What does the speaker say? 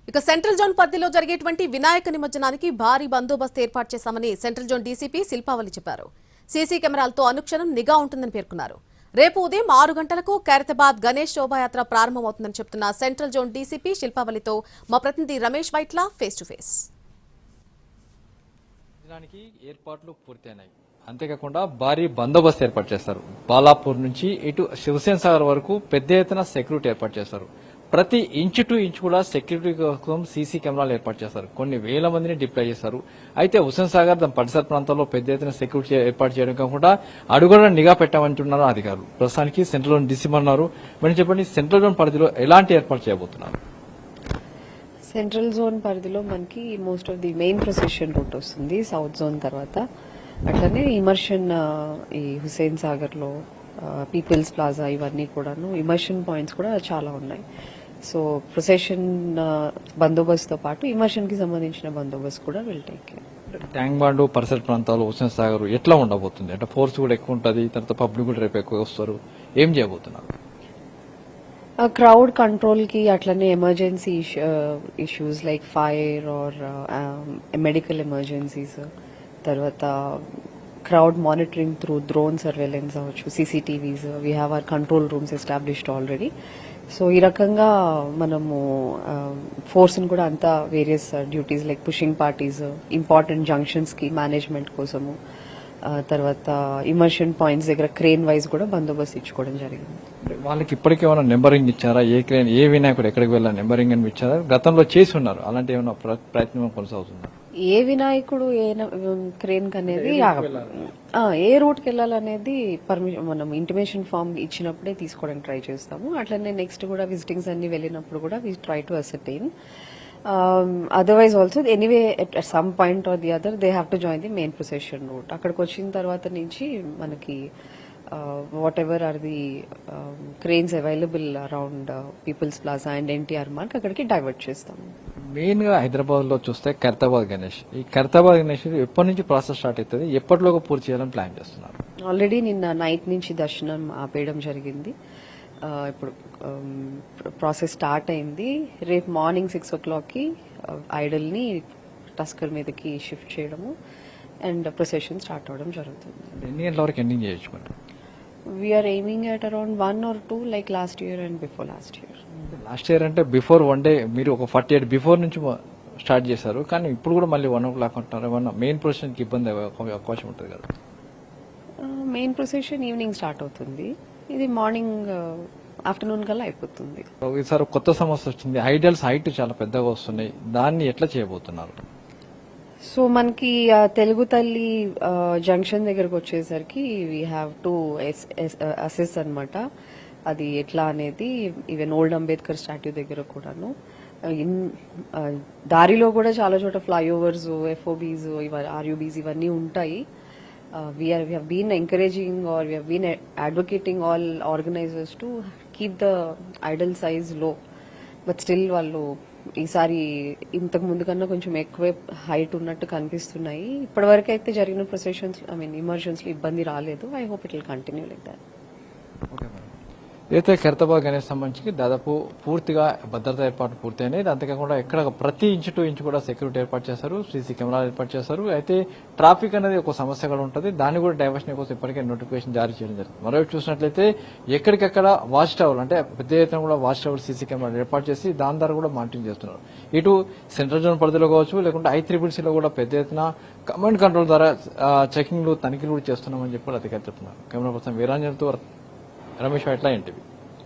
ఇక central zone పరిధిలో జరిగేటువంటి వినాయక నిమజ్జనానికి భారీ బందోబస్తు ఏర్పాటు చేశామని సెంట్రల్ జోన్ డీసీపీ శిల్పావళి చెప్పారు. సీసీ కెమెరాలతో అనుక్షణం నిఘా ఉంటుందని పేర్కొన్నారు. రేపు ఉదయం 6 గంటలకు ఖైరతాబాద్ గణేష్ శోభాయాత్ర ప్రారంభమవుతుందని చెప్తున్న సెంట్రల్ జోన్ డీసీపీ శిల్పావళితో మా ప్రతినిధి Ramesh Vaitla face to face. ఏర్పాట్లు పూర్తయినాయి. అంతేకాకుండా భారీ బందోబస్తు ఏర్పాటు చేస్తారు. బాలాపూర్ నుంచి ఇటు హుస్సేన్ సాగర్ వరకు పెద్ద ఎత్తున సెక్యూరిటీ ఏర్పాటు చేస్తారు. ప్రతి ఇంచు టు ఇంచు కూడా సెక్యూరిటీ కోసం సీసీ కెమెరాలు ఏర్పాటు చేస్తారు. కొన్ని వేల మందిని డిప్లాయ్ చేస్తారు. అయితే హుస్సేన్ సాగర్ దాని పరిసర ప్రాంతాల్లో పెద్ద ఎత్తున సెక్యూరిటీ ఏర్పాటు చేయడం కాకుండా అడుగున నిఘా పెట్టామంటున్నారు అధికారులు. ప్రస్తుతానికి సెంట్రల్ జోన్ డీసీ అన్నారు. మరి చెప్పండి, సెంట్రల్ జోన్ పరిధిలో ఎలాంటి ఏర్పాటు చేయబోతున్నారు? సెంట్రల్ జోన్ పరిధిలో మనకి most of the main procession route వస్తుంది సౌత్ జోన్ తర్వాత. అట్లనే ఇమర్షన్ ఈ హుస్సేన్ సాగర్ లో పీపుల్స్ ప్లాజా ఇవన్నీ కూడాను ఇమర్షన్ పాయింట్స్ కూడా చాలా ఉన్నాయి. సో ప్రొసెషన్ బందోబస్తుతో పాటు ఇమర్షన్ కి సంబంధించిన బందోబస్తు కూడా will take care. Tank bund పరిసర ప్రాంతాలు హుస్సేన్ సాగర్ ఎట్లా ఉండబోతుంది? అంటే ఫోర్స్ కూడా ఎక్కువ ఉంటుంది, తర్వాత పబ్లిక్ కూడా రేపు ఎక్కువ వస్తారు. ఏం చేయబోతున్నారు? క్రౌడ్ కంట్రోల్ కి అట్లనే emergency issues like fire or medical emergencies, తర్వాత crowd monitoring through drone surveillance అవ్వచ్చు, CCTVs, we have our control rooms established already. So ఈ రకంగా మనము ఫోర్స్ ని కూడా అంతా various duties like pushing parties, important junctions కి మేనేజ్మెంట్ కోసము, తర్వాత ఇమర్షన్ పాయింట్స్ దగ్గర క్రేన్ వైజ్ కూడా బందోబస్తు ఇచ్చుకోవడం జరిగింది. వాళ్ళకి ఇప్పటికే ఏమైనా నెంబరింగ్ ఇచ్చారా? ఏ క్రేన్ ఏ వినాయకుడు ఎక్కడికి వెళ్ళాలి నెంబరింగ్ అని ఇచ్చారా? గతంలో చేసి ఉన్నారు, అలాంటి ఏమైనా ప్రయత్నం కొనసాగుతుందా? ఏ వినాయకుడు ఏ క్రేన్ అనేది ఏ రూట్ కి వెళ్ళాలనేది పర్మిషన్ మనం ఇంటిమేషన్ ఫామ్ ఇచ్చినప్పుడే తీసుకోవడానికి ట్రై చేస్తాము. అట్లనే నెక్స్ట్ కూడా విజిటింగ్స్ అన్ని వెళ్ళినప్పుడు కూడా we try to ascertain. Otherwise also anyway at some point or the other they have to join the main procession route. అక్కడికి వచ్చిన తర్వాత నుంచి మనకి whatever are the cranes available around People's Plaza and NTR Marg అక్కడికి divert చేస్తాము. Main గా హైదరాబాద్ లో చూస్తే ఖైరతాబాద్ గణేష్, ఈ ఖైరతాబాద్ గణేష్ ఎప్పటి నుంచి ప్రాసెస్ స్టార్ట్ అవుతుంది, ఎప్పటిలోగా పూర్తి చేయాలని ప్లాన్ చేస్తున్నారు? ఆల్రెడీ నిన్న నైట్ నుంచి దర్శనం ఆపేయడం జరిగింది. ఇప్పుడు ప్రాసెస్ స్టార్ట్ అయింది. రేపు మార్నింగ్ 6 o'clock కి ఐడల్ ని టస్కర్ మీదకి షిఫ్ట్ చేయడము అండ్ ప్రొసెషన్ స్టార్ట్ అవడం జరుగుతుంది. ఎన్ని గంటల వరకు ఎండింగ్ చేయొచ్చు? We are aiming at around 1 or 2 like last year and before last year. Last year అంటే బిఫోర్ 1 day మీరు ఒక 48 బిఫోర్ నుంచి స్టార్ట్ చేశారు, కానీ ఇప్పుడు కూడా మళ్ళీ 1 o'clock అంటున్నారు. ఏమన్నా మెయిన్ ప్రొసెషన్ కి ఇబ్బంది అవకాశం ఉంటుంది కదా? మెయిన్ ప్రొసెషన్ ఈవినింగ్ స్టార్ట్ అవుతుంది, ఇది మార్నింగ్ ఆఫ్టర్నూన్ కల్లా అయిపోతుంది. ఈసారి కొత్త సమస్య వచ్చింది, ఐడల్స్ హైట్ చాలా పెద్దగా వస్తున్నాయి, దాన్ని ఎట్లా చేయబోతున్నారు? సో మనకి తెలుగు తల్లి జంక్షన్ దగ్గరకు వచ్చేసరికి వీ హ్యావ్ టు అసెస్ అన్నమాట అది ఎట్లా అనేది. ఈవెన్ ఓల్డ్ అంబేద్కర్ స్టాట్యూ దగ్గర కూడాను దారిలో కూడా చాలా చోట ఫ్లైఓవర్స్, ఎఫ్ఓబీస్, ఆర్యూబీస్ ఇవన్నీ ఉంటాయి. we have been encouraging or we have been advocating all organizers to keep the idle size low, but still వాళ్ళు ఈసారి ఇంతకు ముందు కన్నా కొంచెం ఎక్కువే హైట్ ఉన్నట్టు కనిపిస్తున్నాయి. ఇప్పటివరకు అయితే జరిగిన ప్రొసెషన్స్ ఇమర్షన్స్ లో ఇబ్బంది రాలేదు. I hope it will continue like that. అయితే ఖైరతాబాద్ గణేష్ సంబంధించి దాదాపు పూర్తిగా భద్రతా ఏర్పాట్లు పూర్తయినాయి. అంతేకాకుండా ఎక్కడ ప్రతి ఇంచు టు ఇంచు కూడా సెక్యూరిటీ ఏర్పాటు చేస్తారు, సీసీ కెమెరాలు ఏర్పాటు చేస్తారు. అయితే ట్రాఫిక్ అనేది ఒక సమస్య కూడా ఉంటుంది, దాన్ని కూడా డైవర్షన్ కోసం ఇప్పటికే నోటిఫికేషన్ జారీ చేయడం జరిగింది. మరోవైపు చూసినట్లయితే ఎక్కడికక్కడ వాచ్ టవర్ అంటే పెద్ద ఎత్తున కూడా వాచ్ టవర్ సీసీ కెమెరాలు ఏర్పాటు చేసి దాని ద్వారా కూడా మానిటరింగ్ చేస్తున్నారు. ఇటు సెంట్రల్ జోన్ పరిధిలో కావచ్చు, లేకుంటే ICCCలో కూడా పెద్ద ఎత్తున కమాండ్ కంట్రోల్ ద్వారా చెకింగ్లు తనిఖీలు కూడా చేస్తున్నామని చెప్పి అధికారులు చెప్తున్నారు. కెమెరా పర్సన్ వీరాంజన్తో రమేష్ వైట్ల, NTV.